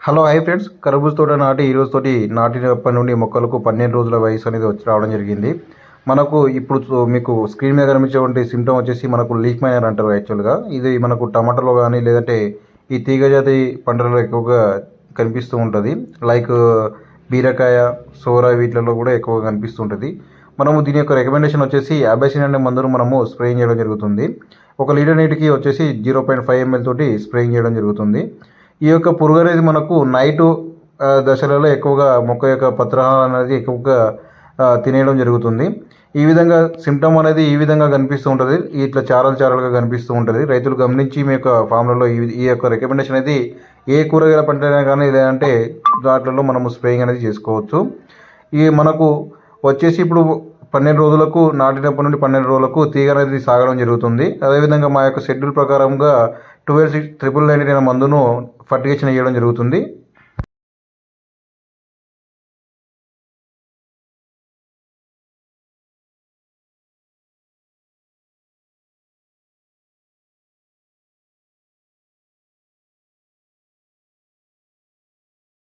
Hello hi friends, కర్బూజ తోట నాటి ఈ రోజుతోటి నాటినప్పటి నుండి మొక్కలకు 12 రోజుల వయసు అనేది వచ్చి రావడం జరిగింది. మనకు ఇప్పుడు మీకు స్క్రీన్ మీద కనిపించేటువంటి సిమ్టమ్ వచ్చేసి మనకు లీఫ్ మైనర్ అంటారు యాక్చువల్గా. ఇది మనకు టమాటాలో కానీ లేదంటే ఈ తీగజాతి పంటలలో ఎక్కువగా కనిపిస్తూ ఉంటుంది. లైక్ బీరకాయ, సోర వీటిలలో కూడా ఎక్కువగా కనిపిస్తూ ఉంటుంది. మనము దీని యొక్క రికమెండేషన్ వచ్చేసి అబాసిన్ అనే మందును మనము స్ప్రేయింగ్ చేయడం జరుగుతుంది. 1 లీటర్ నీటికి వచ్చేసి 0.5 ml తోటి స్ప్రేయింగ్ చేయడం జరుగుతుంది. ఈ యొక్క పురుగు అనేది మనకు నైటు దశలలో ఎక్కువగా మొక్క యొక్క పత్రహారం అనేది ఎక్కువగా తినేయడం జరుగుతుంది. ఈ విధంగా సిమ్టమ్ అనేది ఈ విధంగా కనిపిస్తూ ఉంటుంది. ఇట్లా చారలుగా కనిపిస్తూ ఉంటుంది. రైతులు గమనించి మీ యొక్క ఫామ్లలో ఈ యొక్క రికమెండేషన్ అనేది ఏ కూరగాయల పంటైనా కానీ లేదంటే దాంట్లో మనము స్ప్రేయింగ్ అనేది చేసుకోవచ్చు. ఈ మనకు వచ్చేసి ఇప్పుడు 12 రోజులకు నాటినప్పటి నుండి 12 రోజులకు తీగ అనేది సాగడం జరుగుతుంది. అదేవిధంగా మా యొక్క షెడ్యూల్ ప్రకారంగా 12,6,999 మందును ఫర్టిగేషన్ చేయడం జరుగుతుంది.